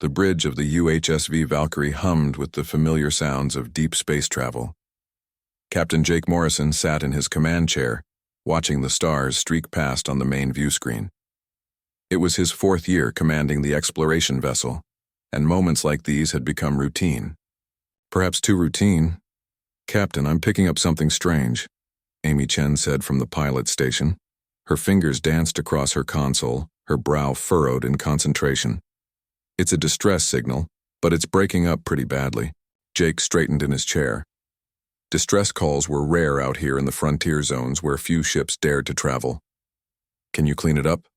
The bridge of the UHSV Valkyrie hummed with the familiar sounds of deep space travel. Captain Jake Morrison sat in his command chair, watching the stars streak past on the main view screen. It was his 4th year commanding the exploration vessel, and moments like these had become routine. Perhaps too routine. "Captain, I'm picking up something strange," Amy Chen said from the pilot station. Her fingers danced across her console, her brow furrowed in concentration. "It's a distress signal, but it's breaking up pretty badly." Jake straightened in his chair. Distress calls were rare out here in the frontier zones where few ships dared to travel. "Can you clean it up?"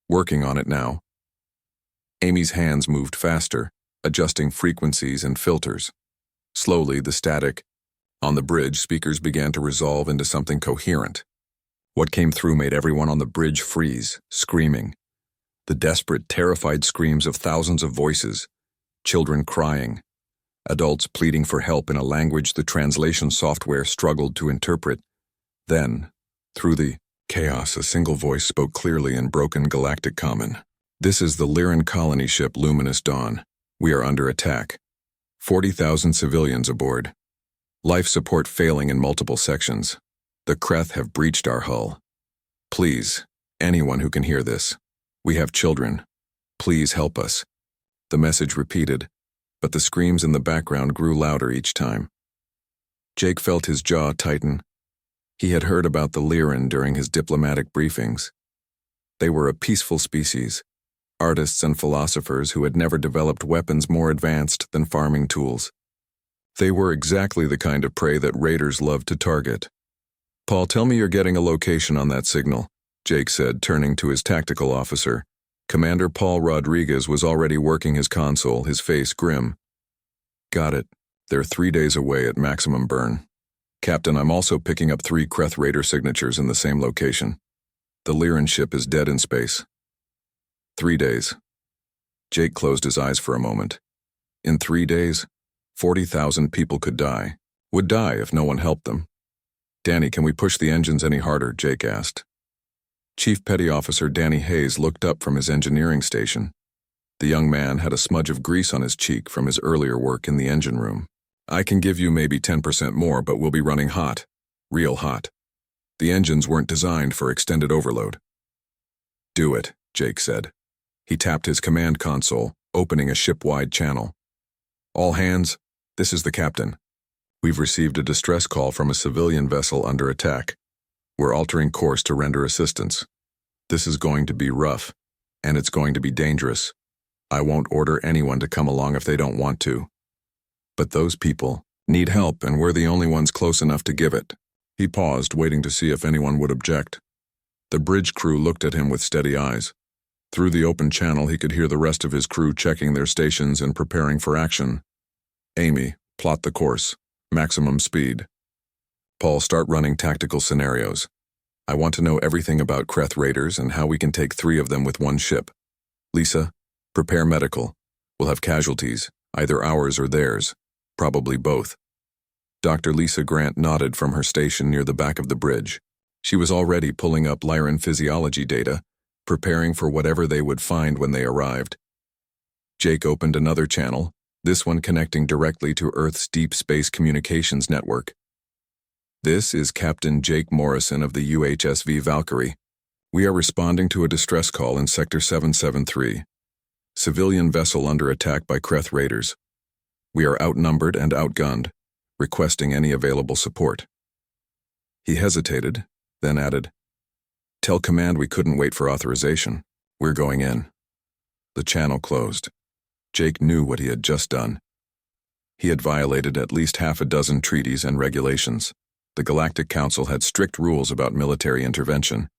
"Working on it now." Amy's hands moved faster, adjusting frequencies and filters. Slowly, the static on the bridge speakers began to resolve into something coherent. What came through made everyone on the bridge freeze, screaming. The desperate, terrified screams of thousands of voices, children crying, adults pleading for help in a language the translation software struggled to interpret. Then, through the chaos, a single voice spoke clearly in broken galactic common. "This is the Lyran colony ship Luminous Dawn. We are under attack. 40,000 civilians aboard. Life support failing in multiple sections. The Kreth have breached our hull. Please, anyone who can hear this. We have children. Please help us." The message repeated, but the screams in the background grew louder each time. Jake felt his jaw tighten. He had heard about the Lyran during his diplomatic briefings. They were a peaceful species, artists and philosophers who had never developed weapons more advanced than farming tools. They were exactly the kind of prey that raiders loved to target. "Paul, tell me you're getting a location on that signal," Jake said, turning to his tactical officer. Commander Paul Rodriguez was already working his console, his face grim. "Got it. They're 3 days away at maximum burn. Captain, I'm also picking up 3 Kreth Raider signatures in the same location. The Lyran ship is dead in space." 3 days. Jake closed his eyes for a moment. In 3 days, 40,000 people could die. Would die if no one helped them. "Danny, can we push the engines any harder?" Jake asked. Chief Petty Officer Danny Hayes looked up from his engineering station. The young man had a smudge of grease on his cheek from his earlier work in the engine room. "I can give you maybe 10% more, but we'll be running hot. Real hot. The engines weren't designed for extended overload." "Do it," Jake said. He tapped his command console, opening a ship-wide channel. "All hands, this is the captain. We've received a distress call from a civilian vessel under attack. We're altering course to render assistance. This is going to be rough, and it's going to be dangerous. I won't order anyone to come along if they don't want to. But those people need help, and we're the only ones close enough to give it." He paused, waiting to see if anyone would object. The bridge crew looked at him with steady eyes. Through the open channel, he could hear the rest of his crew checking their stations and preparing for action. "Amy, plot the course. Maximum speed. Paul, start running tactical scenarios. I want to know everything about Kreth Raiders and how we can take 3 of them with 1 ship. Lisa, prepare medical. We'll have casualties, either ours or theirs. Probably both." Dr. Lisa Grant nodded from her station near the back of the bridge. She was already pulling up Lyran physiology data, preparing for whatever they would find when they arrived. Jake opened another channel, this one connecting directly to Earth's deep space communications network. "This is Captain Jake Morrison of the UHSV Valkyrie. We are responding to a distress call in Sector 773. Civilian vessel under attack by Kreth Raiders. We are outnumbered and outgunned, requesting any available support." He hesitated, then added, "Tell command we couldn't wait for authorization. We're going in." The channel closed. Jake knew what he had just done. He had violated at least half a dozen treaties and regulations. The Galactic Council had strict rules about military intervention.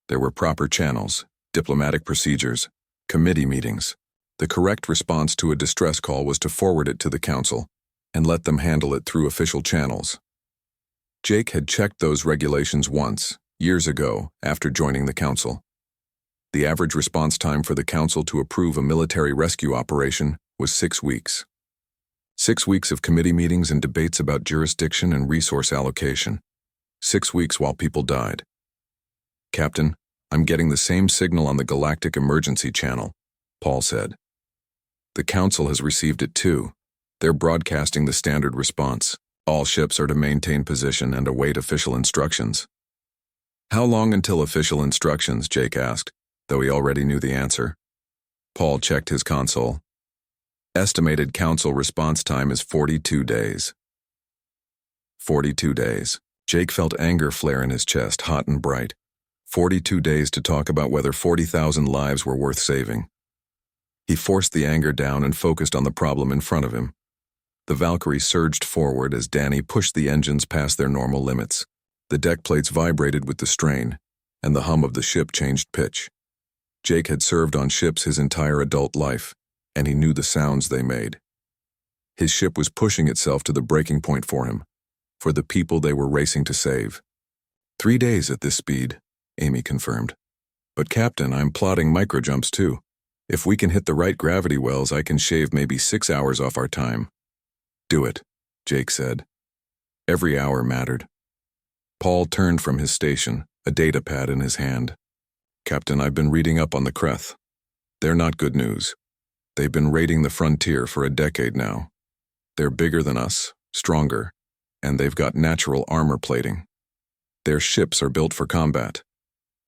There were proper channels, diplomatic procedures, committee meetings. The correct response to a distress call was to forward it to the Council and let them handle it through official channels. Jake had checked those regulations once, years ago, after joining the Council. The average response time for the Council to approve a military rescue operation was 6 weeks. 6 weeks of committee meetings and debates about jurisdiction and resource allocation. 6 weeks while people died. "Captain, I'm getting the same signal on the Galactic Emergency Channel," Paul said. The Council has received it too. They're broadcasting the standard response. All ships are to maintain position and await official instructions. How long until official instructions? Jake asked, though he already knew the answer. Paul checked his console. Estimated Council response time is 42 days. 42 days. Jake felt anger flare in his chest, hot and bright. 42 days to talk about whether 40,000 lives were worth saving. He forced the anger down and focused on the problem in front of him. The Valkyrie surged forward as Danny pushed the engines past their normal limits. The deck plates vibrated with the strain, and the hum of the ship changed pitch. Jake had served on ships his entire adult life, and he knew the sounds they made. His ship was pushing itself to the breaking point for him, for the people they were racing to save. 3 days at this speed, Amy confirmed. But Captain, I'm plotting microjumps too. If we can hit the right gravity wells, I can shave maybe 6 hours off our time. Do it, Jake said. Every hour mattered. Paul turned from his station, a data pad in his hand. Captain, I've been reading up on the Kreth. They're not good news. They've been raiding the frontier for a decade now. They're bigger than us, stronger, and they've got natural armor plating. Their ships are built for combat.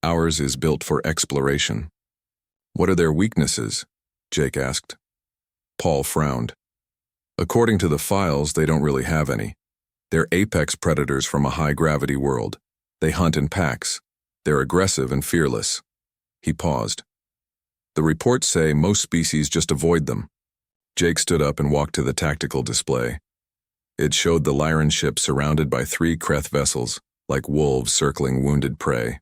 Ours is built for exploration. What are their weaknesses? Jake asked. Paul frowned. According to the files, they don't really have any. They're apex predators from a high-gravity world. They hunt in packs. They're aggressive and fearless. He paused. The reports say most species just avoid them. Jake stood up and walked to the tactical display. It showed the Lyran ship surrounded by 3 Kreth vessels, like wolves circling wounded prey.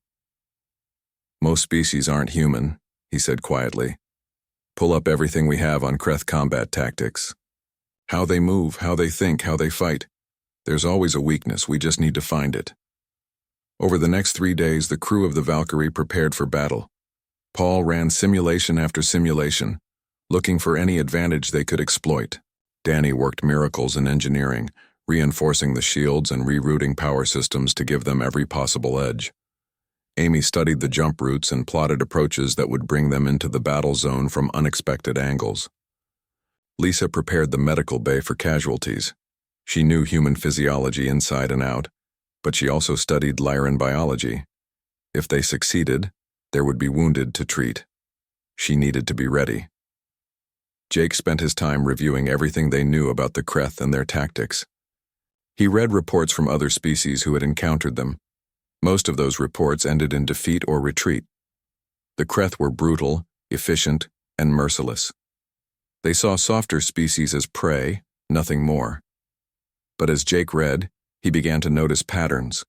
Most species aren't human, he said quietly. Pull up everything we have on Kreth combat tactics. How they move, how they think, how they fight. There's always a weakness, we just need to find it. Over the next 3 days, the crew of the Valkyrie prepared for battle. Paul ran simulation after simulation, looking for any advantage they could exploit. Danny worked miracles in engineering, reinforcing the shields and rerouting power systems to give them every possible edge. Amy studied the jump routes and plotted approaches that would bring them into the battle zone from unexpected angles. Lisa prepared the medical bay for casualties. She knew human physiology inside and out, but she also studied Lyran biology. If they succeeded, there would be wounded to treat. She needed to be ready. Jake spent his time reviewing everything they knew about the Kreth and their tactics. He read reports from other species who had encountered them. Most of those reports ended in defeat or retreat. The Kreth were brutal, efficient, and merciless. They saw softer species as prey, nothing more. But as Jake read, he began to notice patterns.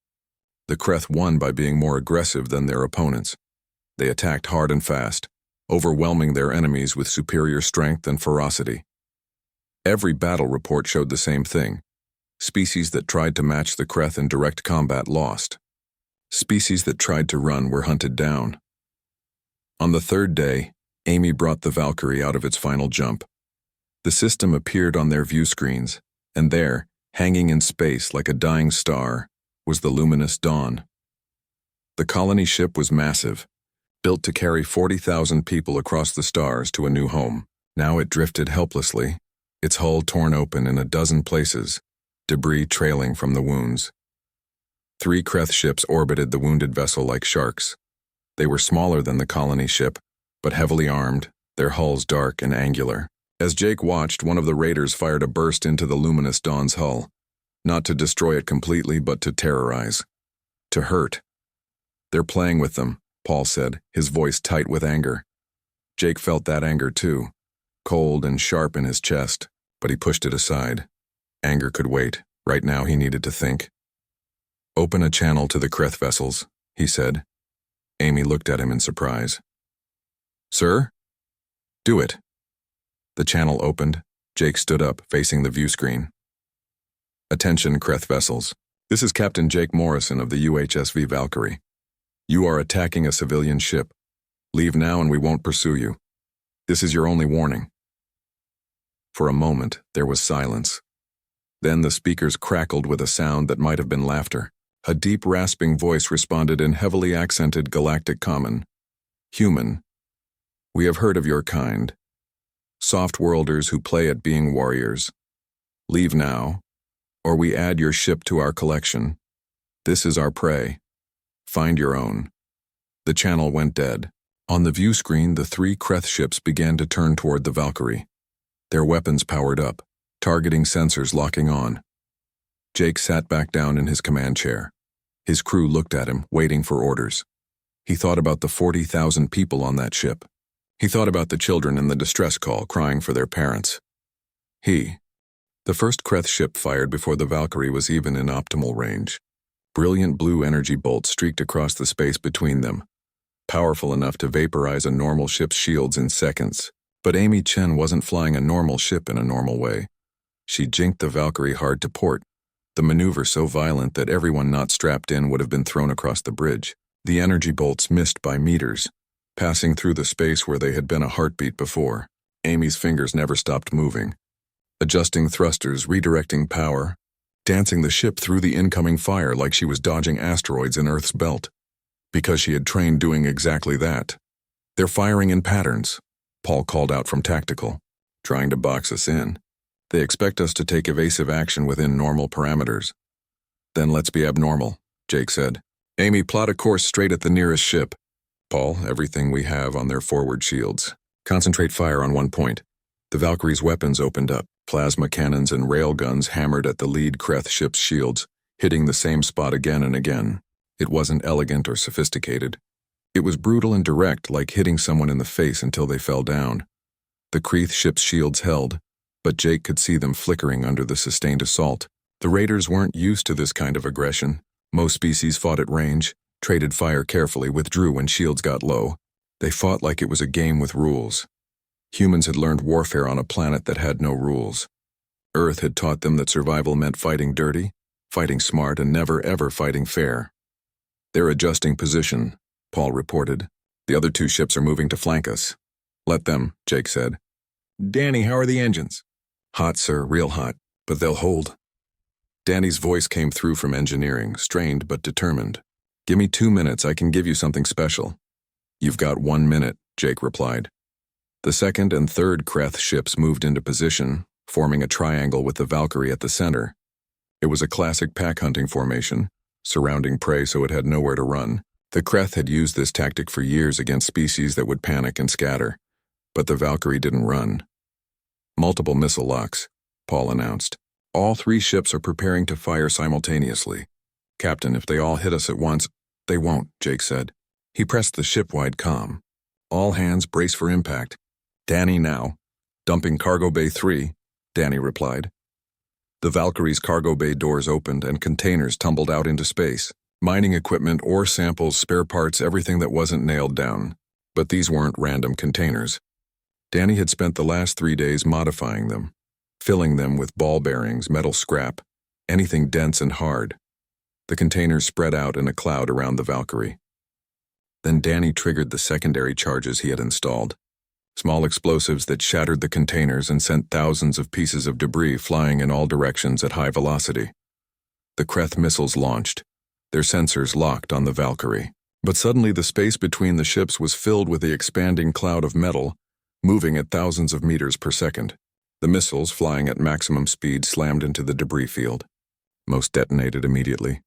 The Kreth won by being more aggressive than their opponents. They attacked hard and fast, overwhelming their enemies with superior strength and ferocity. Every battle report showed the same thing. Species that tried to match the Kreth in direct combat lost. Species that tried to run were hunted down. On the 3rd day, Amy brought the Valkyrie out of its final jump. The system appeared on their view screens, and there, hanging in space like a dying star, was the luminous dawn. The colony ship was massive, built to carry 40,000 people across the stars to a new home. Now it drifted helplessly, its hull torn open in a dozen places, debris trailing from the wounds. 3 Kreth ships orbited the wounded vessel like sharks. They were smaller than the colony ship, but heavily armed, their hulls dark and angular. As Jake watched, one of the raiders fired a burst into the luminous dawn's hull, not to destroy it completely, but to terrorize, to hurt. They're playing with them, Paul said, his voice tight with anger. Jake felt that anger too, cold and sharp in his chest, but he pushed it aside. Anger could wait. Right now he needed to think. Open a channel to the Kreth vessels, he said. Amy looked at him in surprise. Sir? Do it. The channel opened. Jake stood up, facing the view screen. Attention, Kreth vessels. This is Captain Jake Morrison of the UHSV Valkyrie. You are attacking a civilian ship. Leave now and we won't pursue you. This is your only warning. For a moment, there was silence. Then the speakers crackled with a sound that might have been laughter. A deep, rasping voice responded in heavily accented Galactic Common. Human. We have heard of your kind. soft-worlders who play at being warriors. Leave now, or we add your ship to our collection. This is our prey. Find your own. The channel went dead. On the view screen, the 3 Kreth ships began to turn toward the Valkyrie. Their weapons powered up, targeting sensors locking on. Jake sat back down in his command chair. His crew looked at him, waiting for orders. He thought about the 40,000 people on that ship. He thought about the children in the distress call crying for their parents. The first Kreth ship fired before the Valkyrie was even in optimal range. Brilliant blue energy bolts streaked across the space between them, powerful enough to vaporize a normal ship's shields in seconds. But Amy Chen wasn't flying a normal ship in a normal way. She jinked the Valkyrie hard to port, the maneuver so violent that everyone not strapped in would have been thrown across the bridge. The energy bolts missed by meters, passing through the space where they had been a heartbeat before. Amy's fingers never stopped moving, adjusting thrusters, redirecting power, dancing the ship through the incoming fire like she was dodging asteroids in Earth's belt. Because she had trained doing exactly that. "They're firing in patterns," Paul called out from tactical, "trying to box us in. They expect us to take evasive action within normal parameters." "Then let's be abnormal," Jake said. "Amy, plot a course straight at the nearest ship. Paul, everything we have on their forward shields. Concentrate fire on one point." The Valkyrie's weapons opened up. Plasma cannons and railguns hammered at the lead Kreth ship's shields, hitting the same spot again and again. It wasn't elegant or sophisticated. It was brutal and direct, like hitting someone in the face until they fell down. The Kreth ship's shields held, but Jake could see them flickering under the sustained assault. The raiders weren't used to this kind of aggression. Most species fought at range, traded fire carefully, withdrew when shields got low. They fought like it was a game with rules. Humans had learned warfare on a planet that had no rules. Earth had taught them that survival meant fighting dirty, fighting smart, and never ever fighting fair. "They're adjusting position," Paul reported. "The other 2 ships are moving to flank us." "Let them," Jake said. "Danny, how are the engines?" "Hot, sir, real hot, but they'll hold." Danny's voice came through from engineering, strained but determined. "Give me 2 minutes, I can give you something special." "You've got 1 minute," Jake replied. The second and third Kreth ships moved into position, forming a triangle with the Valkyrie at the center. It was a classic pack hunting formation, surrounding prey so it had nowhere to run. The Kreth had used this tactic for years against species that would panic and scatter, but the Valkyrie didn't run. "Multiple missile locks," Paul announced. "All 3 ships are preparing to fire simultaneously. Captain, if they all hit us at once—" "They won't," Jake said. He pressed the ship-wide comm. "All hands brace for impact." "Danny, now." "Dumping cargo bay 3, Danny replied. The Valkyrie's cargo bay doors opened and containers tumbled out into space. Mining equipment, ore samples, spare parts, everything that wasn't nailed down. But these weren't random containers. Danny had spent the last 3 days modifying them, filling them with ball bearings, metal scrap, anything dense and hard. The containers spread out in a cloud around the Valkyrie. Then Danny triggered the secondary charges he had installed. Small explosives that shattered the containers and sent thousands of pieces of debris flying in all directions at high velocity. The Kreth missiles launched, their sensors locked on the Valkyrie. But suddenly the space between the ships was filled with the expanding cloud of metal, moving at thousands of meters per second. The missiles, flying at maximum speed, slammed into the debris field. Most detonated immediately.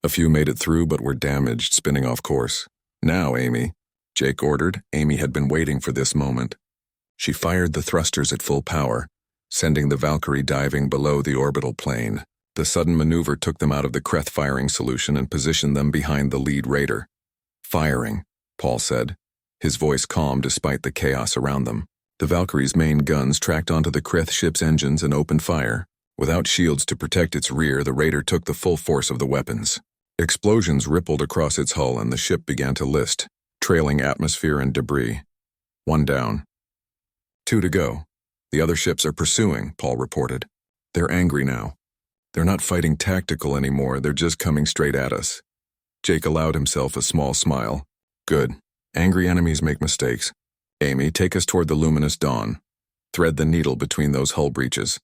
A few made it through but were damaged, spinning off course. "Now, Amy," Jake ordered. Amy had been waiting for this moment. She fired the thrusters at full power, sending the Valkyrie diving below the orbital plane. The sudden maneuver took them out of the Kreth firing solution and positioned them behind the lead raider. "Firing," Paul said, his voice calm despite the chaos around them. The Valkyrie's main guns tracked onto the Kreth ship's engines and opened fire. Without shields to protect its rear, the raider took the full force of the weapons. Explosions rippled across its hull and the ship began to list, trailing atmosphere and debris. 1 down. 2 to go. "The other ships are pursuing," Paul reported. "They're angry now. They're not fighting tactical anymore, they're just coming straight at us." Jake allowed himself a small smile. "Good. Angry enemies make mistakes. Amy, take us toward the luminous dawn. Thread the needle between those hull breaches."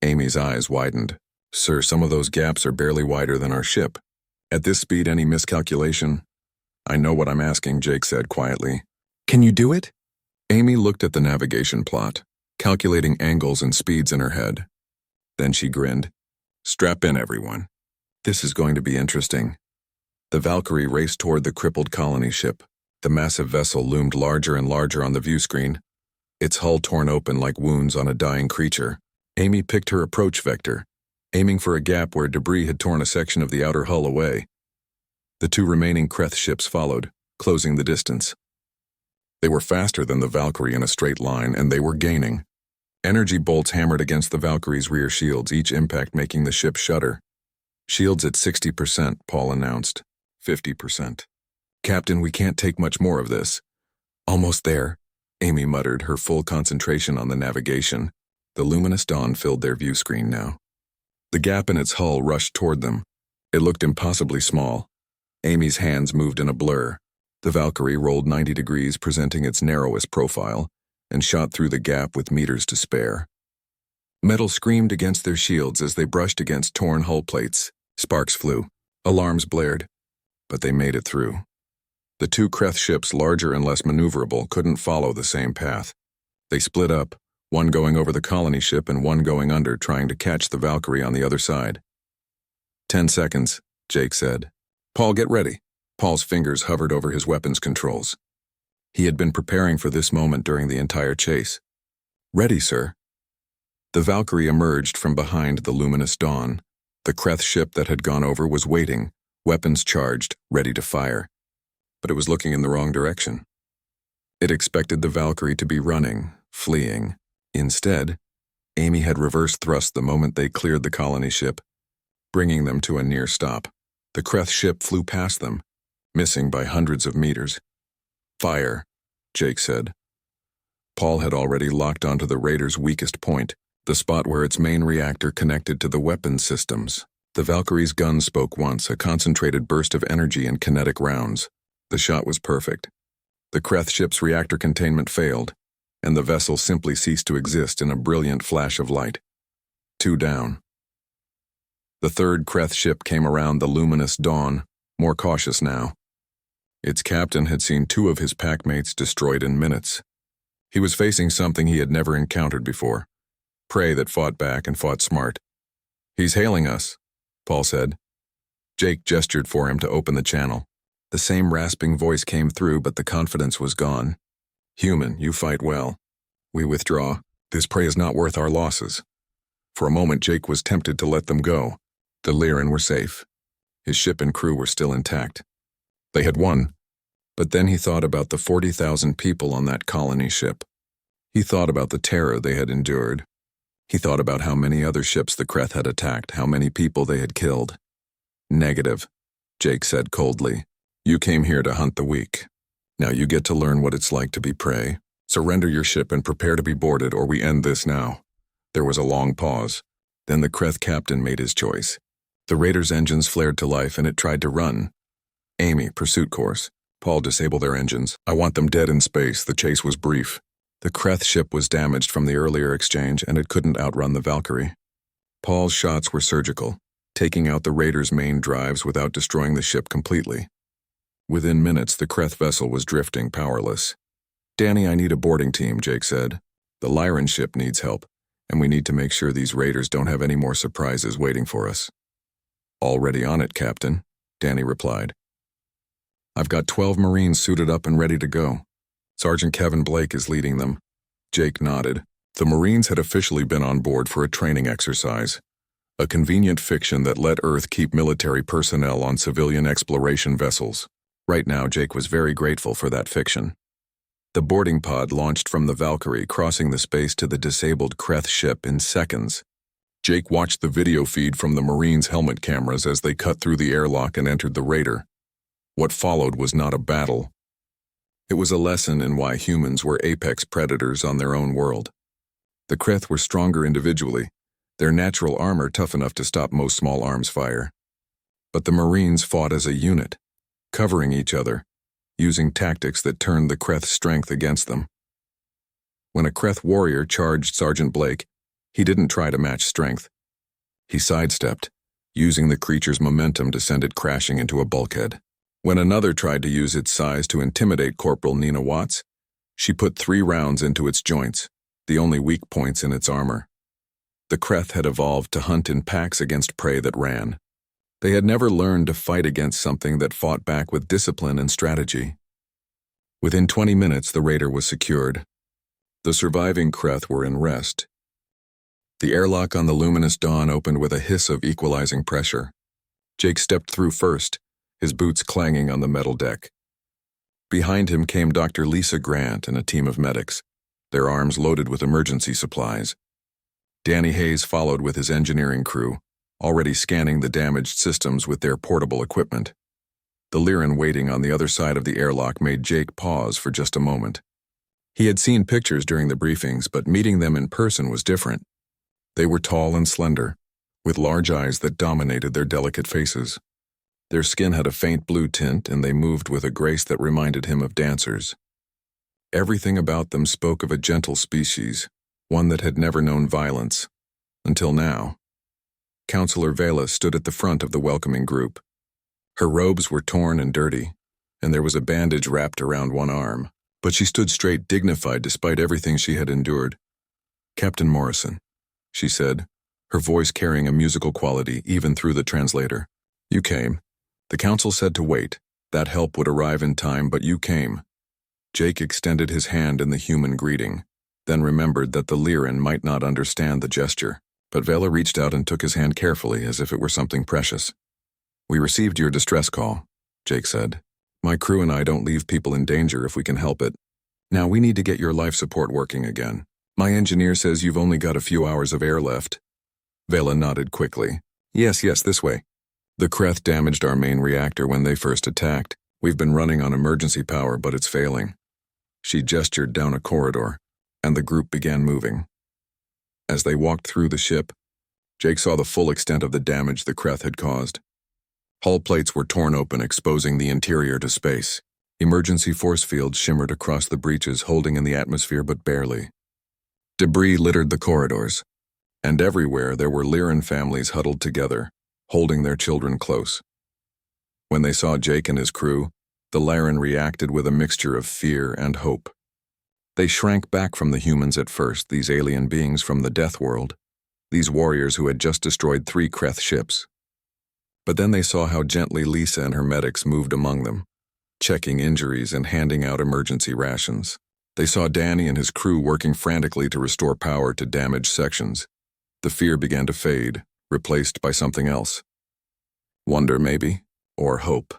Amy's eyes widened. "Sir, some of those gaps are barely wider than our ship. At this speed, any miscalculation—" "I know what I'm asking," Jake said quietly. "Can you do it?" Amy looked at the navigation plot. calculating angles and speeds in her head. Then she grinned. "Strap in, everyone. This is going to be interesting." The Valkyrie raced toward the crippled colony ship. The massive vessel loomed larger and larger on the view screen, its hull torn open like wounds on a dying creature. Amy picked her approach vector, aiming for a gap where debris had torn a section of the outer hull away. The two remaining Kreth ships followed, closing the distance. They were faster than the Valkyrie in a straight line, and they were gaining. Energy bolts hammered against the Valkyrie's rear shields, each impact making the ship shudder. "Shields at 60%, Paul announced. 50%. "Captain, we can't take much more of this." "Almost there," Amy muttered, her full concentration on the navigation. The luminous dawn filled their view screen now. The gap in its hull rushed toward them. It looked impossibly small. Amy's hands moved in a blur. The Valkyrie rolled 90 degrees, presenting its narrowest profile, and shot through the gap with meters to spare. Metal screamed against their shields as they brushed against torn hull plates. Sparks flew. Alarms blared. But they made it through. The two Kreth ships, larger and less maneuverable, couldn't follow the same path. They split up, one going over the colony ship and one going under, trying to catch the Valkyrie on the other side. 10 seconds, Jake said. "Paul, get ready." Paul's fingers hovered over his weapons controls. He had been preparing for this moment during the entire chase. "Ready, sir." The Valkyrie emerged from behind the luminous dawn. The Kreth ship that had gone over was waiting, weapons charged, ready to fire. But it was looking in the wrong direction. It expected the Valkyrie to be running, fleeing. Instead, Amy had reverse thrust the moment they cleared the colony ship, bringing them to a near stop. The Kreth ship flew past them, missing by hundreds of meters. "Fire," Jake said. Paul had already locked onto the Raider's weakest point, the spot where its main reactor connected to the weapons systems. The Valkyrie's gun spoke once, a concentrated burst of energy and kinetic rounds. The shot was perfect. The Kreth ship's reactor containment failed, and the vessel simply ceased to exist in a brilliant flash of light. 2 down. The third Kreth ship came around the luminous dawn, more cautious now. Its captain had seen 2 of his packmates destroyed in minutes. He was facing something he had never encountered before, prey that fought back and fought smart. "He's hailing us," Paul said. Jake gestured for him to open the channel. The same rasping voice came through, but the confidence was gone. "Human, you fight well. We withdraw. This prey is not worth our losses." For a moment, Jake was tempted to let them go. The Lyran were safe. His ship and crew were still intact. They had won. But then he thought about the 40,000 people on that colony ship. He thought about the terror they had endured. He thought about how many other ships the Kreth had attacked, how many people they had killed. "Negative," Jake said coldly. "You came here to hunt the weak. Now you get to learn what it's like to be prey. Surrender your ship and prepare to be boarded, or we end this now." There was a long pause. Then the Kreth captain made his choice. The Raider's engines flared to life and it tried to run. "Amy, pursuit course. Paul, disable their engines. I want them dead in space." The chase was brief. The Kreth ship was damaged from the earlier exchange and it couldn't outrun the Valkyrie. Paul's shots were surgical, taking out the Raider's main drives without destroying the ship completely. Within minutes, the Kreth vessel was drifting, powerless. "Danny, I need a boarding team," Jake said. "The Lyran ship needs help, and we need to make sure these Raiders don't have any more surprises waiting for us." "Already on it, Captain," Danny replied. "I've got 12 Marines suited up and ready to go. Sergeant Kevin Blake is leading them." Jake nodded. The Marines had officially been on board for a training exercise, a convenient fiction that let Earth keep military personnel on civilian exploration vessels. Right now, Jake was very grateful for that fiction. The boarding pod launched from the Valkyrie, crossing the space to the disabled Kreth ship in seconds. Jake watched the video feed from the Marines' helmet cameras as they cut through the airlock and entered the Raider. What followed was not a battle. It was a lesson in why humans were apex predators on their own world. The Kreth were stronger individually, their natural armor tough enough to stop most small arms fire. But the Marines fought as a unit, covering each other, using tactics that turned the Kreth's strength against them. When a Kreth warrior charged Sergeant Blake, he didn't try to match strength. He sidestepped, using the creature's momentum to send it crashing into a bulkhead. When another tried to use its size to intimidate Corporal Nina Watts, she put 3 rounds into its joints. the only weak points in its armor. The Kreth had evolved to hunt in packs against prey that ran. They had never learned to fight against something that fought back with discipline and strategy. Within 20 minutes, the raider was secured. The surviving Kreth were in rest. The airlock on the luminous dawn opened with a hiss of equalizing pressure. Jake stepped through first, his boots clanging on the metal deck. Behind him came Dr. Lisa Grant and a team of medics, their arms loaded with emergency supplies. Danny Hayes followed with his engineering crew, already scanning the damaged systems with their portable equipment. The Lyran waiting on the other side of the airlock made Jake pause for just a moment. He had seen pictures during the briefings, but meeting them in person was different. They were tall and slender, with large eyes that dominated their delicate faces. Their skin had a faint blue tint, and they moved with a grace that reminded him of dancers. Everything about them spoke of a gentle species, one that had never known violence. Until now. Counselor Vela stood at the front of the welcoming group. Her robes were torn and dirty, and there was a bandage wrapped around one arm, but she stood straight, dignified despite everything she had endured. "Captain Morrison," she said, her voice carrying a musical quality even through the translator. "You came. The council said to wait. That help would arrive in time, but you came." Jake extended his hand in the human greeting, then remembered that the Lyran might not understand the gesture, but Vela reached out and took his hand carefully as if it were something precious. "We received your distress call," Jake said. "My crew and I don't leave people in danger if we can help it. Now we need to get your life support working again. My engineer says you've only got a few hours of air left." Vela nodded quickly. Yes, this way. "The Kreth damaged our main reactor when they first attacked. We've been running on emergency power, but it's failing." She gestured down a corridor, and the group began moving. As they walked through the ship, Jake saw the full extent of the damage the Kreth had caused. Hull plates were torn open, exposing the interior to space. Emergency force fields shimmered across the breaches, holding in the atmosphere but barely. Debris littered the corridors, and everywhere there were Lyran families huddled together, holding their children close. When they saw Jake and his crew, the Lyran reacted with a mixture of fear and hope. They shrank back from the humans at first, these alien beings from the Deathworld, these warriors who had just destroyed 3 Kreth ships. But then they saw how gently Lisa and her medics moved among them, checking injuries and handing out emergency rations. They saw Danny and his crew working frantically to restore power to damaged sections. The fear began to fade, replaced by something else. Wonder, maybe, or hope.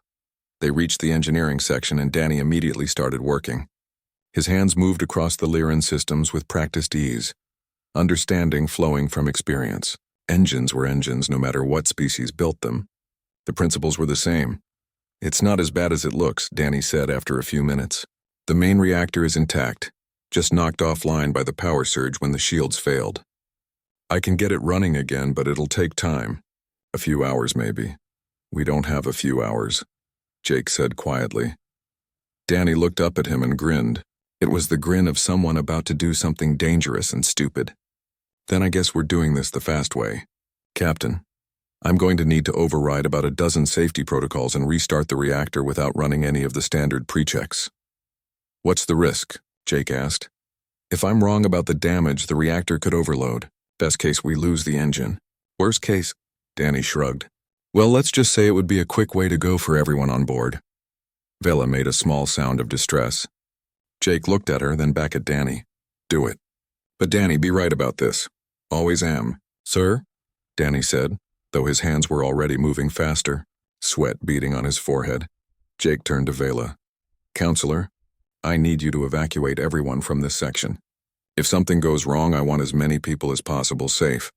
They reached the engineering section and Danny immediately started working. His hands moved across the Lyran systems with practiced ease, understanding flowing from experience. Engines were engines no matter what species built them. The principles were the same. "It's not as bad as it looks," Danny said after a few minutes. "The main reactor is intact, just knocked offline by the power surge when the shields failed. I can get it running again, but it'll take time. A few hours maybe." "We don't have a few hours," Jake said quietly. Danny looked up at him and grinned. It was the grin of someone about to do something dangerous and stupid. "Then I guess we're doing this the fast way. Captain, I'm going to need to override about a dozen safety protocols and restart the reactor without running any of the standard pre-checks." "What's the risk?" Jake asked. "If I'm wrong about the damage, the reactor could overload. Best case, we lose the engine. Worst case," Danny shrugged. "Well, let's just say it would be a quick way to go for everyone on board." Vela made a small sound of distress. Jake looked at her, then back at Danny. "Do it. But Danny, be right about this." "Always am." "Sir?" Danny said, though his hands were already moving faster, sweat beading on his forehead. Jake turned to Vela. "Counselor, I need you to evacuate everyone from this section. If something goes wrong, I want as many people as possible safe."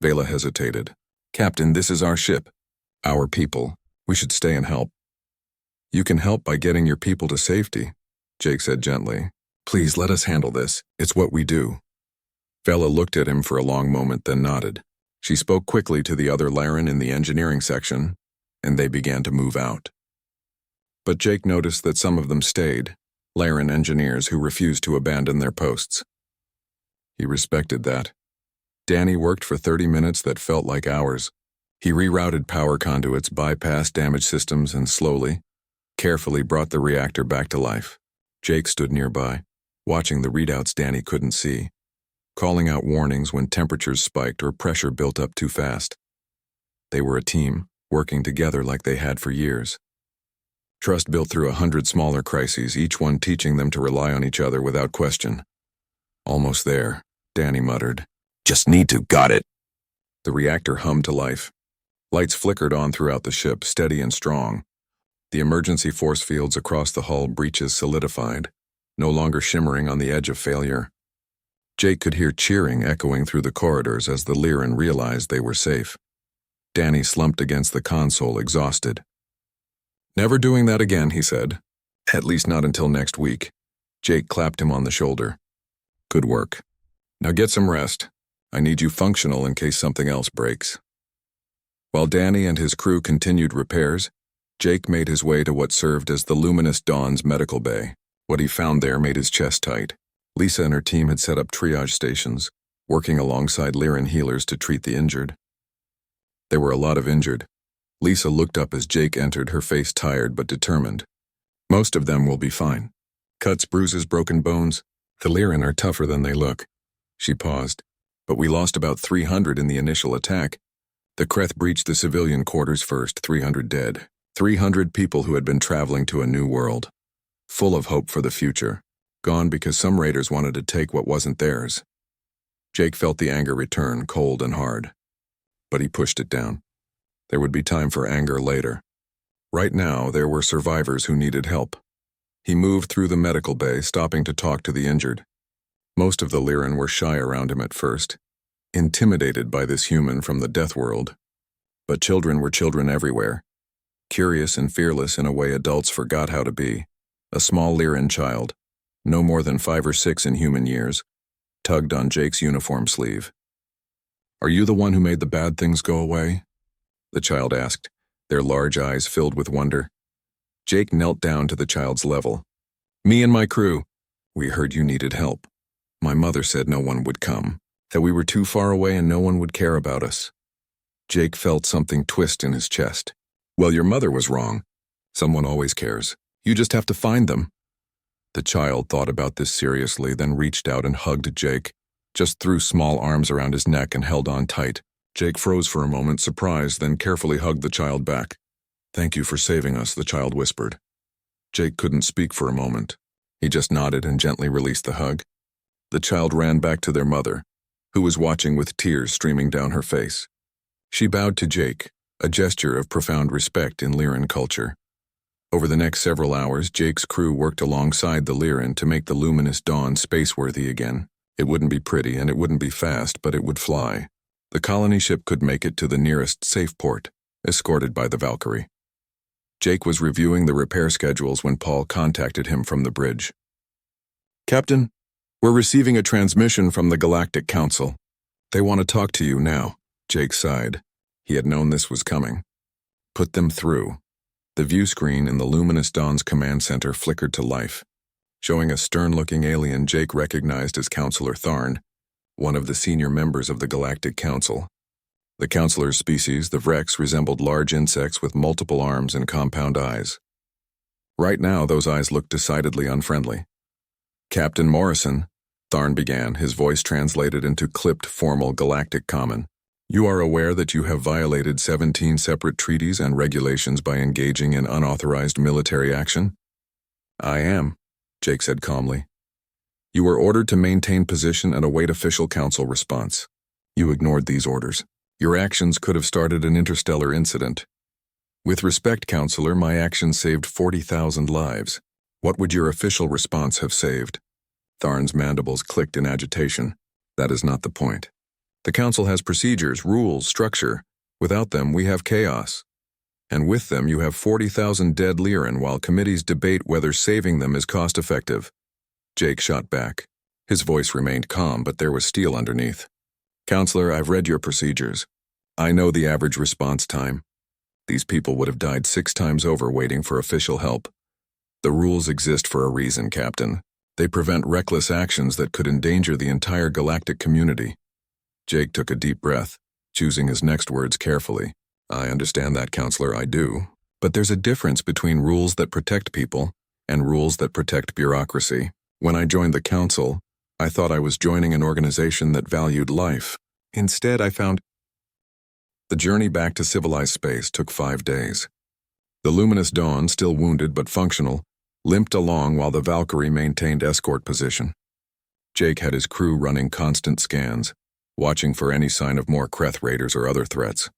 Vela hesitated. "Captain, this is our ship. Our people. We should stay and help." "You can help by getting your people to safety," Jake said gently. "Please let us handle this. It's what we do." Vela looked at him for a long moment, then nodded. She spoke quickly to the other Lyran in the engineering section, and they began to move out. But Jake noticed that some of them stayed, Lyran engineers who refused to abandon their posts. He respected that. Danny worked for 30 minutes that felt like hours. He rerouted power conduits, bypassed damaged systems, and slowly, carefully brought the reactor back to life. Jake stood nearby, watching the readouts Danny couldn't see. calling out warnings when temperatures spiked or pressure built up too fast. They were a team, working together like they had for years. Trust built through 100 smaller crises, each one teaching them to rely on each other without question. Almost there, Danny muttered. Just need to, got it. The reactor hummed to life. Lights flickered on throughout the ship, steady and strong. The emergency force fields across the hull breaches solidified, no longer shimmering on the edge of failure. Jake could hear cheering echoing through the corridors as the Lyran realized they were safe. Danny slumped against the console, exhausted. Never doing that again, he said. At least not until next week. Jake clapped him on the shoulder. Good work. Now get some rest. I need you functional in case something else breaks. While Danny and his crew continued repairs, Jake made his way to what served as the Luminous Dawn's medical bay. What he found there made his chest tight. Lisa and her team had set up triage stations, working alongside Lyran healers to treat the injured. There were a lot of injured. Lisa looked up as Jake entered, her face tired but determined. Most of them will be fine. Cuts, bruises, broken bones. The Lyran are tougher than they look. She paused. But we lost about 300 in the initial attack. The Kreth breached the civilian quarters first, 300 dead. 300 people who had been traveling to a new world. Full of hope for the future. Gone because some raiders wanted to take what wasn't theirs. Jake felt the anger return, cold and hard. But he pushed it down. There would be time for anger later. Right now, there were survivors who needed help. He moved through the medical bay, stopping to talk to the injured. Most of the Lyran were shy around him at first, intimidated by this human from the death world. But children were children everywhere. Curious and fearless in a way adults forgot how to be. A small Lyran child, no more than 5 or 6 in human years, tugged on Jake's uniform sleeve. Are you the one who made the bad things go away? The child asked, their large eyes filled with wonder. Jake knelt down to the child's level. Me and my crew. We heard you needed help. My mother said no one would come, that we were too far away and no one would care about us. Jake felt something twist in his chest. Well, your mother was wrong. Someone always cares. You just have to find them. The child thought about this seriously, then reached out and hugged Jake, just threw small arms around his neck and held on tight. Jake froze for a moment, surprised, then carefully hugged the child back. Thank you for saving us, the child whispered. Jake couldn't speak for a moment. He just nodded and gently released the hug. The child ran back to their mother, who was watching with tears streaming down her face. She bowed to Jake, a gesture of profound respect in Lyran culture. Over the next several hours, Jake's crew worked alongside the Lyran to make the Luminous Dawn spaceworthy again. It wouldn't be pretty and it wouldn't be fast, but it would fly. The colony ship could make it to the nearest safe port, escorted by the Valkyrie. Jake was reviewing the repair schedules when Paul contacted him from the bridge. Captain, we're receiving a transmission from the Galactic Council. They want to talk to you now. Jake sighed. He had known this was coming. Put them through. The view screen in the Luminous Dawn's command center flickered to life, showing a stern-looking alien Jake recognized as Counselor Tharn, one of the senior members of the Galactic Council. The Counselor's species, the Vrex, resembled large insects with multiple arms and compound eyes. Right now, those eyes looked decidedly unfriendly. Captain Morrison, Tharn began, his voice translated into clipped, formal Galactic Common. You are aware that you have violated 17 separate treaties and regulations by engaging in unauthorized military action? I am, Jake said calmly. You were ordered to maintain position and await official council response. You ignored these orders. Your actions could have started an interstellar incident. With respect, Counselor, my actions saved 40,000 lives. What would your official response have saved? Tharn's mandibles clicked in agitation. That is not the point. The Council has procedures, rules, structure. Without them, we have chaos. And with them, you have 40,000 dead Lyran while committees debate whether saving them is cost-effective. Jake shot back. His voice remained calm, but there was steel underneath. Counselor, I've read your procedures. I know the average response time. These people would have died 6 times over waiting for official help. The rules exist for a reason, Captain. They prevent reckless actions that could endanger the entire galactic community. Jake took a deep breath, choosing his next words carefully. I understand that, Counselor, I do. But there's a difference between rules that protect people and rules that protect bureaucracy. When I joined the Council, I thought I was joining an organization that valued life. Instead, I found the journey back to civilized space took 5 days. The luminous Dawn, still wounded but functional, limped along while the Valkyrie maintained escort position. Jake had his crew running constant scans, watching for any sign of more Kreth raiders or other threats.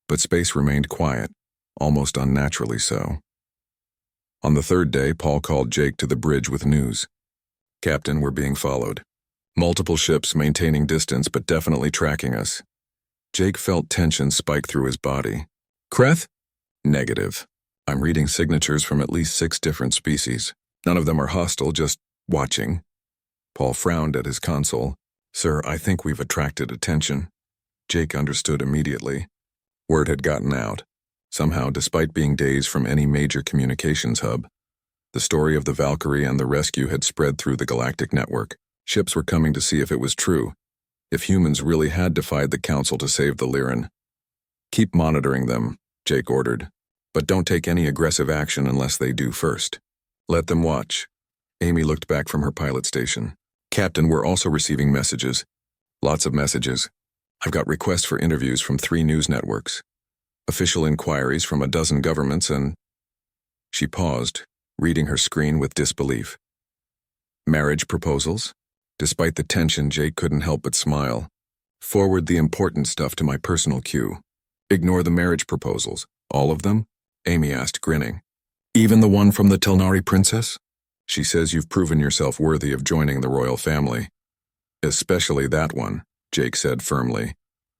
But space remained quiet, almost unnaturally so. On the 3rd day, Paul called Jake to the bridge with news. "Captain, we're being followed. Multiple ships maintaining distance but definitely tracking us." Jake felt tension spike through his body. "Kreth?" "Negative. I'm reading signatures from at least 6 different species. None of them are hostile, just watching." Paul frowned at his console. "Sir, I think we've attracted attention." Jake understood immediately. Word had gotten out. Somehow, despite being days from any major communications hub, the story of the Valkyrie and the rescue had spread through the galactic network. Ships were coming to see if it was true, if humans really had defied the Council to save the Lyran. "Keep monitoring them," Jake ordered, "but don't take any aggressive action unless they do first. Let them watch." Amy looked back from her pilot station. "Captain, we're also receiving messages. Lots of messages. I've got requests for interviews from 3 news networks. Official inquiries from a dozen governments and—" She paused, reading her screen with disbelief. "Marriage proposals?" Despite the tension, Jake couldn't help but smile. "Forward the important stuff to my personal queue. Ignore the marriage proposals. All of them?" Amy asked, grinning. "Even the one from the Telnari princess?" "She says you've proven yourself worthy of joining the royal family." "Especially that one," Jake said firmly,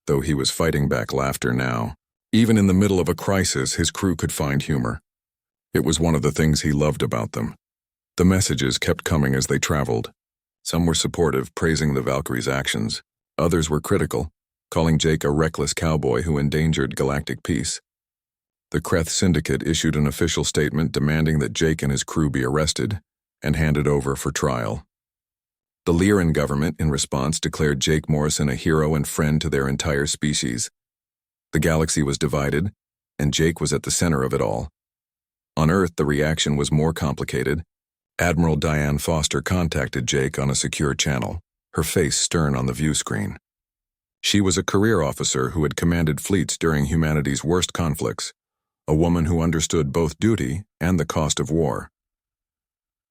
though he was fighting back laughter now. Even in the middle of a crisis, his crew could find humor. It was one of the things he loved about them. The messages kept coming as they traveled. Some were supportive, praising the Valkyrie's actions. Others were critical, calling Jake a reckless cowboy who endangered galactic peace. The Kreth Syndicate issued an official statement demanding that Jake and his crew be arrested and handed over for trial. The Lyran government, in response, declared Jake Morrison a hero and friend to their entire species. The galaxy was divided, and Jake was at the center of it all. On Earth, the reaction was more complicated. Admiral Diane Foster contacted Jake on a secure channel, her face stern on the view screen. She was a career officer who had commanded fleets during humanity's worst conflicts, a woman who understood both duty and the cost of war.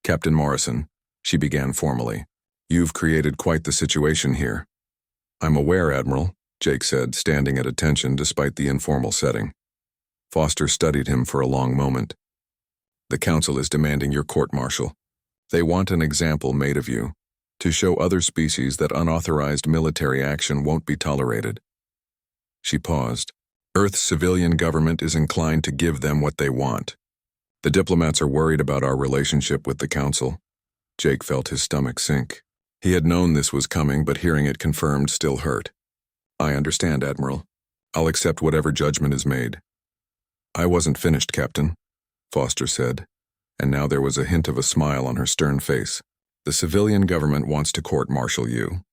"Captain Morrison," she began formally, "you've created quite the situation here." "I'm aware, Admiral," Jake said, standing at attention despite the informal setting. Foster studied him for a long moment. "The Council is demanding your court-martial. They want an example made of you, to show other species that unauthorized military action won't be tolerated." She paused. "Earth's civilian government is inclined to give them what they want. The diplomats are worried about our relationship with the Council." Jake felt his stomach sink. He had known this was coming, but hearing it confirmed still hurt. "I understand, Admiral. I'll accept whatever judgment is made." "I wasn't finished, Captain," Foster said, and now there was a hint of a smile on her stern face. "The civilian government wants to court-martial you.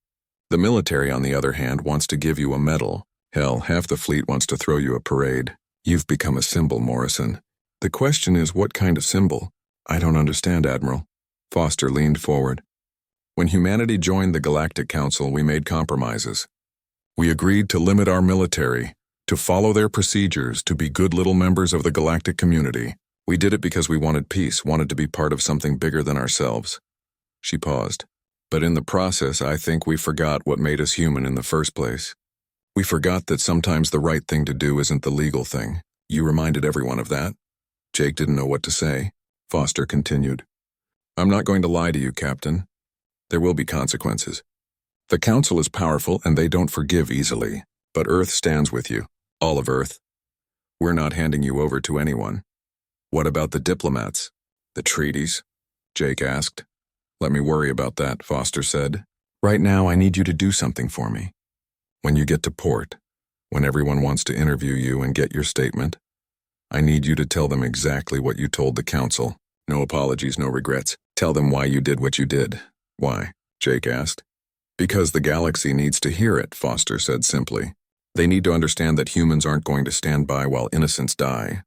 The military, on the other hand, wants to give you a medal. Hell, half the fleet wants to throw you a parade. You've become a symbol, Morrison. The question is, what kind of symbol?" "I don't understand, Admiral." Foster leaned forward. "When humanity joined the Galactic Council, we made compromises. We agreed to limit our military, to follow their procedures, to be good little members of the galactic community. We did it because we wanted peace, wanted to be part of something bigger than ourselves." She paused. "But in the process, I think we forgot what made us human in the first place. We forgot that sometimes the right thing to do isn't the legal thing. You reminded everyone of that." Jake didn't know what to say. Foster continued. "I'm not going to lie to you, Captain. There will be consequences. The Council is powerful and they don't forgive easily, but Earth stands with you. All of Earth. We're not handing you over to anyone." "What about the diplomats? The treaties?" Jake asked. "Let me worry about that," Foster said. "Right now, I need you to do something for me. When you get to port, when everyone wants to interview you and get your statement, I need you to tell them exactly what you told the Council. No apologies, no regrets. Tell them why you did what you did." "Why?" Jake asked. "Because the galaxy needs to hear it," Foster said simply. "They need to understand that humans aren't going to stand by while innocents die.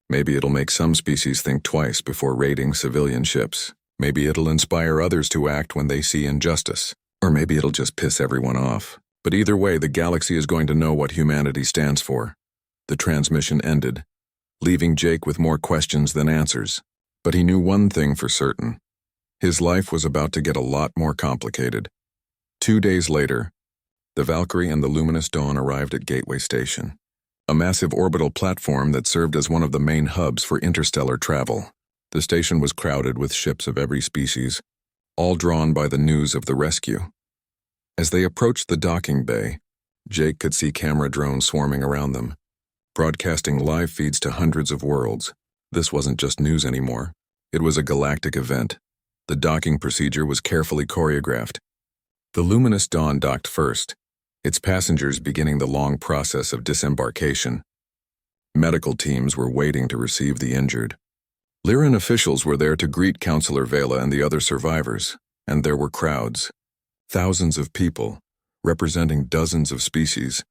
Maybe it'll make some species think twice before raiding civilian ships." Maybe it'll inspire others to act when they see injustice. Or maybe it'll just piss everyone off. But either way, the galaxy is going to know what humanity stands for. The transmission ended, leaving Jake with more questions than answers. But he knew one thing for certain. His life was about to get a lot more complicated. 2 days later, the Valkyrie and the Luminous Dawn arrived at Gateway Station, a massive orbital platform that served as one of the main hubs for interstellar travel. The station was crowded with ships of every species, all drawn by the news of the rescue. As they approached the docking bay, Jake could see camera drones swarming around them, broadcasting live feeds to hundreds of worlds. This wasn't just news anymore. It was a galactic event. The docking procedure was carefully choreographed. The Luminous Dawn docked first, its passengers beginning the long process of disembarkation. Medical teams were waiting to receive the injured. Lyran officials were there to greet Counselor Vela and the other survivors, and there were crowds. Thousands of people, representing dozens of species,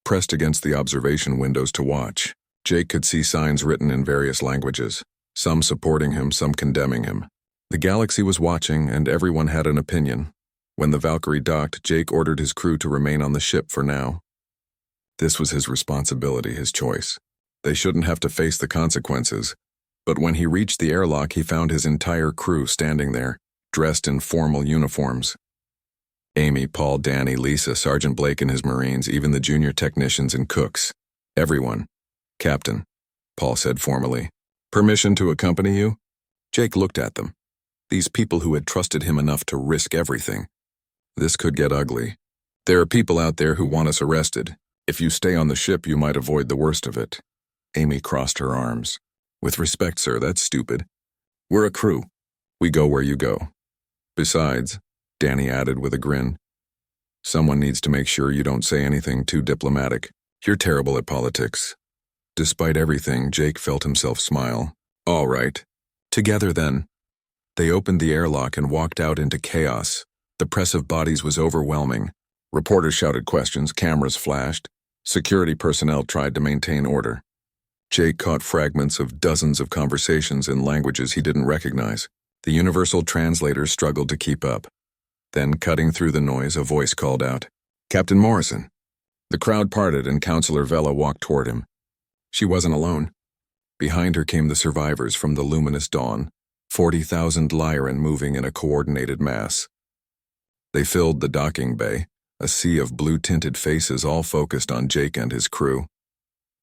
pressed against the observation windows to watch. Jake could see signs written in various languages, some supporting him, some condemning him. The galaxy was watching, and everyone had an opinion. When the Valkyrie docked, Jake ordered his crew to remain on the ship for now. This was his responsibility, his choice. They shouldn't have to face the consequences. But when he reached the airlock, he found his entire crew standing there, dressed in formal uniforms. Amy, Paul, Danny, Lisa, Sergeant Blake and his Marines, even the junior technicians and cooks. Everyone. Captain, Paul said formally. Permission to accompany you? Jake looked at them. These people who had trusted him enough to risk everything. This could get ugly. There are people out there who want us arrested. If you stay on the ship, you might avoid the worst of it. Amy crossed her arms. With respect, sir, that's stupid. We're a crew. We go where you go. Besides, Danny added with a grin, someone needs to make sure you don't say anything too diplomatic. You're terrible at politics. Despite everything, Jake felt himself smile. All right. Together then. They opened the airlock and walked out into chaos. The press of bodies was overwhelming. Reporters shouted questions, cameras flashed. Security personnel tried to maintain order. Jake caught fragments of dozens of conversations in languages he didn't recognize. The universal translators struggled to keep up. Then, cutting through the noise, a voice called out, Captain Morrison. The crowd parted and Counselor Vela walked toward him. She wasn't alone. Behind her came the survivors from the Luminous Dawn, 40,000 Lyran moving in a coordinated mass. They filled the docking bay, a sea of blue-tinted faces all focused on Jake and his crew.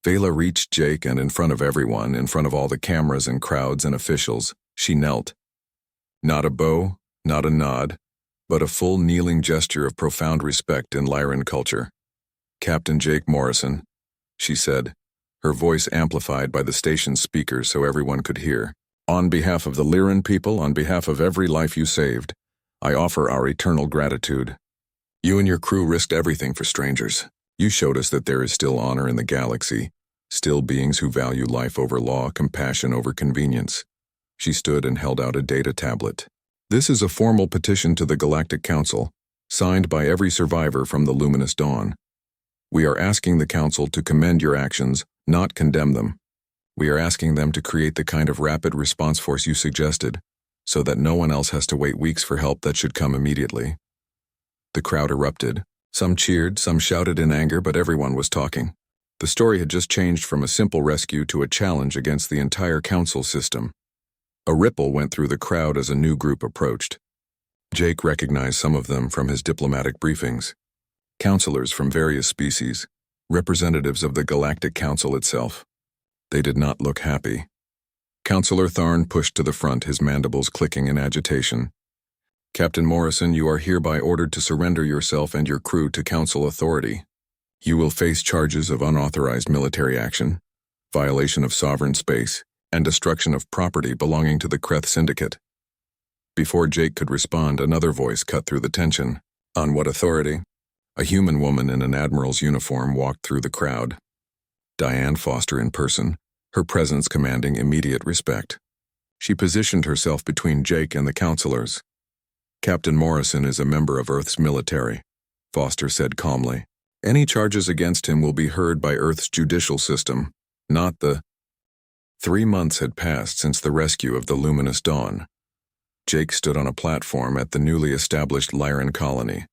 Vela reached Jake and in front of everyone, in front of all the cameras and crowds and officials, she knelt. Not a bow, not a nod, but a full kneeling gesture of profound respect in Lyran culture. Captain Jake Morrison, she said, her voice amplified by the station's speakers so everyone could hear. On behalf of the Lyran people, on behalf of every life you saved, I offer our eternal gratitude. You and your crew risked everything for strangers. You showed us that there is still honor in the galaxy, still beings who value life over law, compassion over convenience. She stood and held out a data tablet. This is a formal petition to the Galactic Council, signed by every survivor from the Luminous Dawn. We are asking the Council to commend your actions, not condemn them. We are asking them to create the kind of rapid response force you suggested, so that no one else has to wait weeks for help that should come immediately. The crowd erupted. Some cheered, some shouted in anger, but everyone was talking. The story had just changed from a simple rescue to a challenge against the entire council system. A ripple went through the crowd as a new group approached. Jake recognized some of them from his diplomatic briefings. Counselors from various species, representatives of the Galactic Council itself. They did not look happy. Counselor Tharn pushed to the front, his mandibles clicking in agitation. Captain Morrison, you are hereby ordered to surrender yourself and your crew to Council authority. You will face charges of unauthorized military action, violation of sovereign space, and destruction of property belonging to the Kreth Syndicate. Before Jake could respond, another voice cut through the tension. On what authority? A human woman in an admiral's uniform walked through the crowd. Diane Foster in person, her presence commanding immediate respect. She positioned herself between Jake and the counselors. Captain Morrison is a member of Earth's military, Foster said calmly. Any charges against him will be heard by Earth's judicial system, not the... 3 months had passed since the rescue of the Luminous Dawn. Jake stood on a platform at the newly established Lyran colony,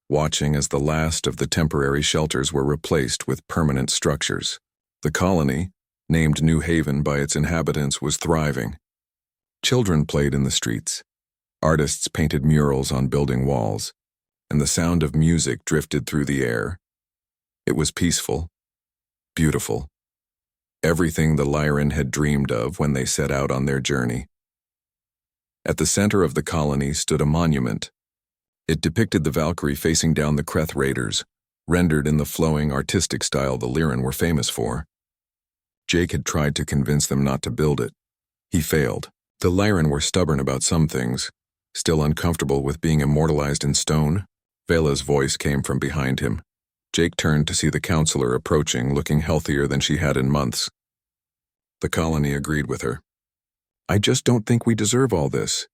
watching as the last of the temporary shelters were replaced with permanent structures. The colony, named New Haven by its inhabitants, was thriving. Children played in the streets. Artists painted murals on building walls, and the sound of music drifted through the air. It was peaceful, beautiful. Everything the Lyran had dreamed of when they set out on their journey. At the center of the colony stood a monument. It depicted the Valkyrie facing down the Kreth raiders, rendered in the flowing, artistic style the Lyran were famous for. Jake had tried to convince them not to build it. He failed. The Lyran were stubborn about some things, still uncomfortable with being immortalized in stone. Vela's voice came from behind him. Jake turned to see the counselor approaching, looking healthier than she had in months. The colony agreed with her. "I just don't think we deserve all this.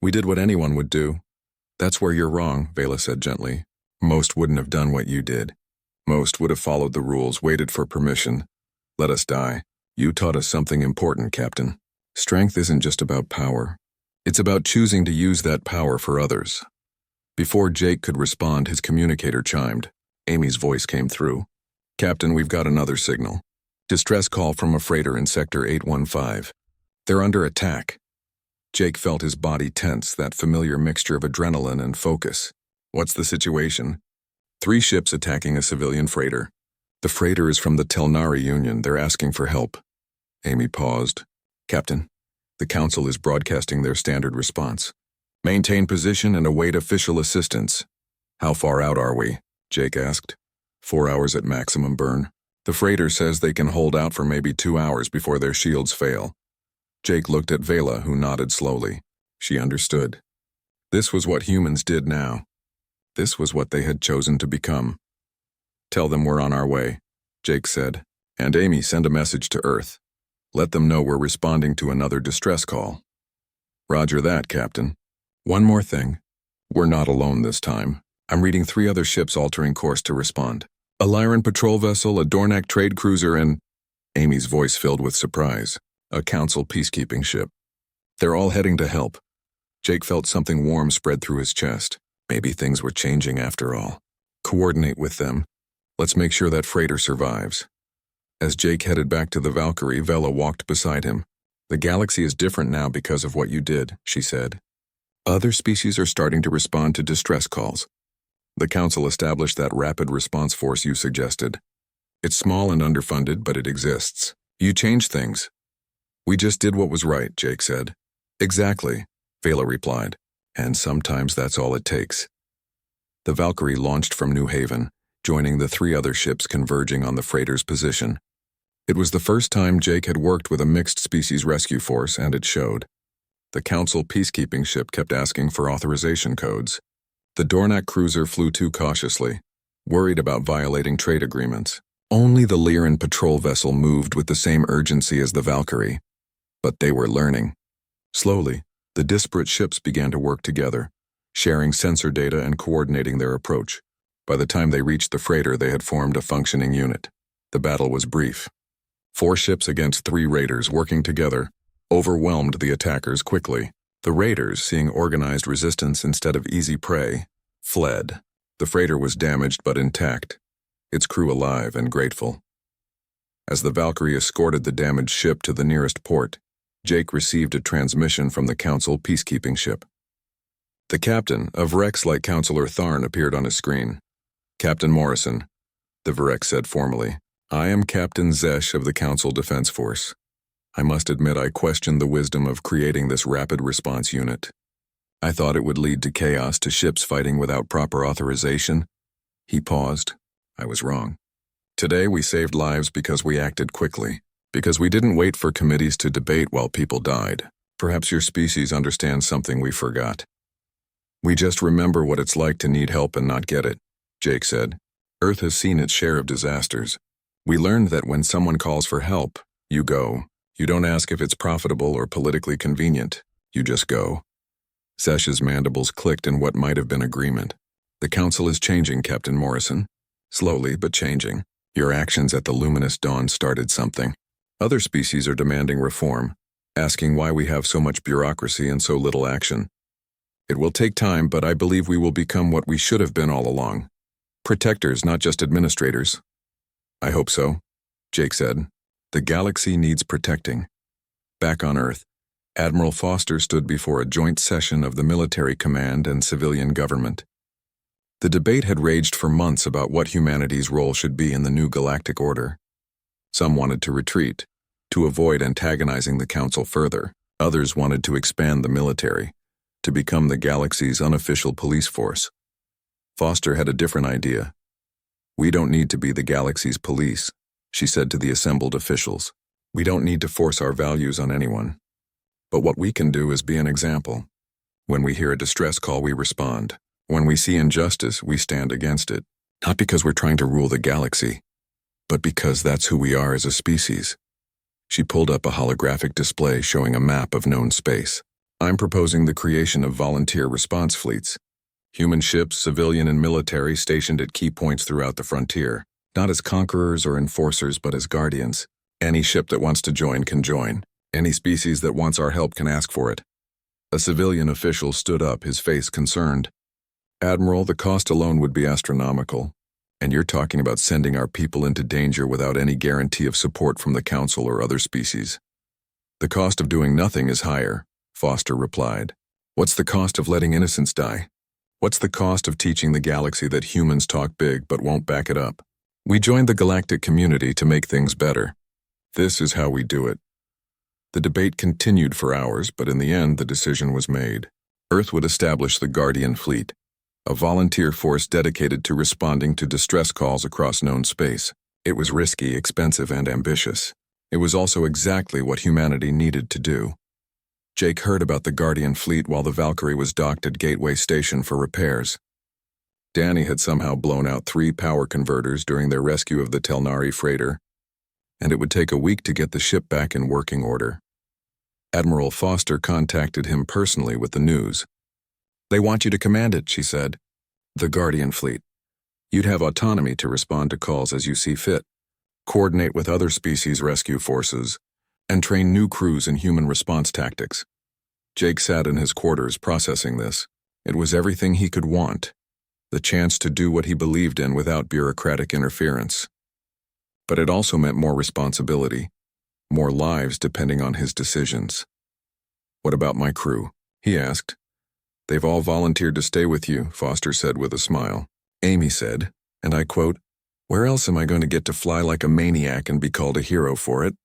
We did what anyone would do." "That's where you're wrong," Vela said gently. "Most wouldn't have done what you did. Most would have followed the rules, waited for permission. Let us die. You taught us something important, Captain. Strength isn't just about power. It's about choosing to use that power for others." Before Jake could respond, his communicator chimed. Amy's voice came through. "Captain, we've got another signal. Distress call from a freighter in Sector 815. They're under attack." Jake felt his body tense, that familiar mixture of adrenaline and focus. "What's the situation?" 3 ships attacking a civilian freighter. "The freighter is from the Telnari Union. They're asking for help." Amy paused. "Captain, the Council is broadcasting their standard response. Maintain position and await official assistance." "How far out are we?" Jake asked. 4 hours at maximum burn. The freighter says they can hold out for maybe 2 hours before their shields fail." Jake looked at Vela, who nodded slowly. She understood. This was what humans did now. This was what they had chosen to become. "Tell them we're on our way," Jake said. "And Amy, send a message to Earth. Let them know we're responding to another distress call." "Roger that, Captain. One more thing. We're not alone this time. I'm reading 3 other ships altering course to respond. A Lyran patrol vessel, a Dornak trade cruiser, and—" Amy's voice filled with surprise. "A Council peacekeeping ship. They're all heading to help." Jake felt something warm spread through his chest. Maybe things were changing after all. "Coordinate with them. Let's make sure that freighter survives." As Jake headed back to the Valkyrie, Vela walked beside him. "The galaxy is different now because of what you did," she said. "Other species are starting to respond to distress calls. The Council established that rapid response force you suggested. It's small and underfunded, but it exists. You changed things." "We just did what was right," Jake said. "Exactly," Vela replied. "And sometimes that's all it takes." The Valkyrie launched from New Haven, joining the 3 other ships converging on the freighter's position. It was the first time Jake had worked with a mixed-species rescue force, and it showed. The Council peacekeeping ship kept asking for authorization codes. The Dornak cruiser flew too cautiously, worried about violating trade agreements. Only the Lyran patrol vessel moved with the same urgency as the Valkyrie. But they were learning. Slowly, the disparate ships began to work together, sharing sensor data and coordinating their approach. By the time they reached the freighter, they had formed a functioning unit. The battle was brief. 4 ships against 3 raiders working together overwhelmed the attackers quickly. The raiders, seeing organized resistance instead of easy prey, fled. The freighter was damaged but intact, its crew alive and grateful. As the Valkyrie escorted the damaged ship to the nearest port, Jake received a transmission from the Council peacekeeping ship. The captain, a Vrex-like Counselor Tharn, appeared on his screen. "Captain Morrison," the Vrex said formally. "I am Captain Zesh of the Council Defense Force. I must admit I questioned the wisdom of creating this rapid response unit. I thought it would lead to chaos, to ships fighting without proper authorization." He paused. "I was wrong. Today we saved lives because we acted quickly, because we didn't wait for committees to debate while people died. Perhaps your species understands something we forgot. We just remember what it's like to need help and not get it," Jake said. "Earth has seen its share of disasters. We learned that when someone calls for help, you go. You don't ask if it's profitable or politically convenient. You just go." Zesh's mandibles clicked in what might have been agreement. "The Council is changing, Captain Morrison. Slowly, but changing. Your actions at the Luminous Dawn started something. Other species are demanding reform, asking why we have so much bureaucracy and so little action. It will take time, but I believe we will become what we should have been all along. Protectors, not just administrators. I hope so, Jake said. The galaxy needs protecting. Back on Earth, Admiral Foster stood before a joint session of the military command and civilian government. The debate had raged for months about what humanity's role should be in the new galactic order. Some wanted to retreat, to avoid antagonizing the Council further. Others wanted to expand the military, to become the galaxy's unofficial police force. Foster had a different idea. We don't need to be the galaxy's police, she said to the assembled officials. We don't need to force our values on anyone. But what we can do is be an example. When we hear a distress call, we respond. When we see injustice, we stand against it. Not because we're trying to rule the galaxy, but because that's who we are as a species. She pulled up a holographic display showing a map of known space. I'm proposing the creation of volunteer response fleets. Human ships, civilian and military, stationed at key points throughout the frontier. Not as conquerors or enforcers, but as guardians. Any ship that wants to join can join. Any species that wants our help can ask for it. A civilian official stood up, his face concerned. Admiral, the cost alone would be astronomical. And you're talking about sending our people into danger without any guarantee of support from the Council or other species. The cost of doing nothing is higher, Foster replied. What's the cost of letting innocents die? What's the cost of teaching the galaxy that humans talk big but won't back it up? We joined the galactic community to make things better. This is how we do it. The debate continued for hours, but in the end the decision was made. Earth would establish the Guardian Fleet, a volunteer force dedicated to responding to distress calls across known space. It was risky, expensive, and ambitious. It was also exactly what humanity needed to do. Jake heard about the Guardian Fleet while the Valkyrie was docked at Gateway Station for repairs. Danny had somehow blown out 3 power converters during their rescue of the Telnari freighter, and it would take a week to get the ship back in working order. Admiral Foster contacted him personally with the news. They want you to command it, she said. The Guardian Fleet. You'd have autonomy to respond to calls as you see fit, coordinate with other species rescue forces, and train new crews in human response tactics. Jake sat in his quarters processing this. It was everything he could want, the chance to do what he believed in without bureaucratic interference. But it also meant more responsibility, more lives depending on his decisions. What about my crew? He asked. They've all volunteered to stay with you, Foster said with a smile. Amy said, and I quote, where else am I going to get to fly like a maniac and be called a hero for it?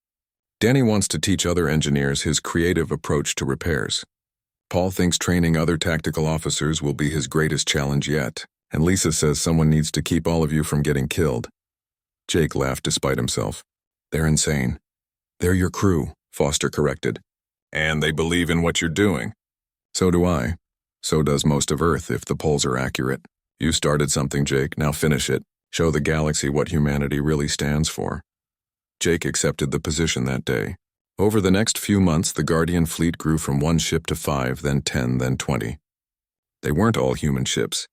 Danny wants to teach other engineers his creative approach to repairs. Paul thinks training other tactical officers will be his greatest challenge yet, and Lisa says someone needs to keep all of you from getting killed. Jake laughed despite himself. They're insane. They're your crew, Foster corrected. And they believe in what you're doing. So do I. So does most of Earth if the polls are accurate. You started something, Jake, now finish it. Show the galaxy what humanity really stands for. Jake accepted the position that day. Over the next few months, the Guardian Fleet grew from 1 ship to 5, then 10, then 20. They weren't all human ships.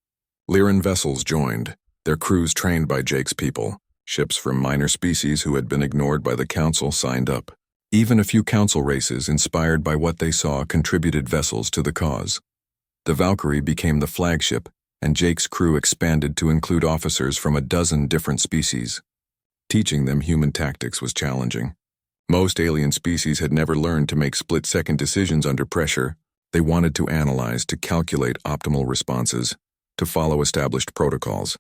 Lyran vessels joined, their crews trained by Jake's people. Ships from minor species who had been ignored by the Council signed up. Even a few Council races inspired by what they saw contributed vessels to the cause. The Valkyrie became the flagship, and Jake's crew expanded to include officers from a dozen different species. Teaching them human tactics was challenging. Most alien species had never learned to make split-second decisions under pressure. They wanted to analyze, to calculate optimal responses, to follow established protocols.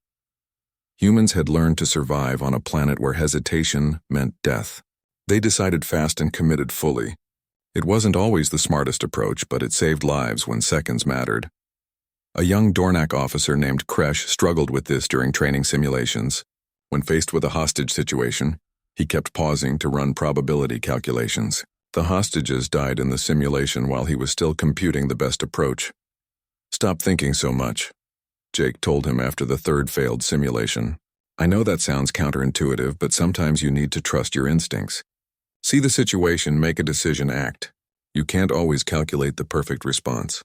Humans had learned to survive on a planet where hesitation meant death. They decided fast and committed fully. It wasn't always the smartest approach, but it saved lives when seconds mattered. A young Dornak officer named Kresh struggled with this during training simulations. When faced with a hostage situation, he kept pausing to run probability calculations. The hostages died in the simulation while he was still computing the best approach. Stop thinking so much, Jake told him after the 3rd failed simulation. I know that sounds counterintuitive, but sometimes you need to trust your instincts. See the situation, make a decision, act. You can't always calculate the perfect response.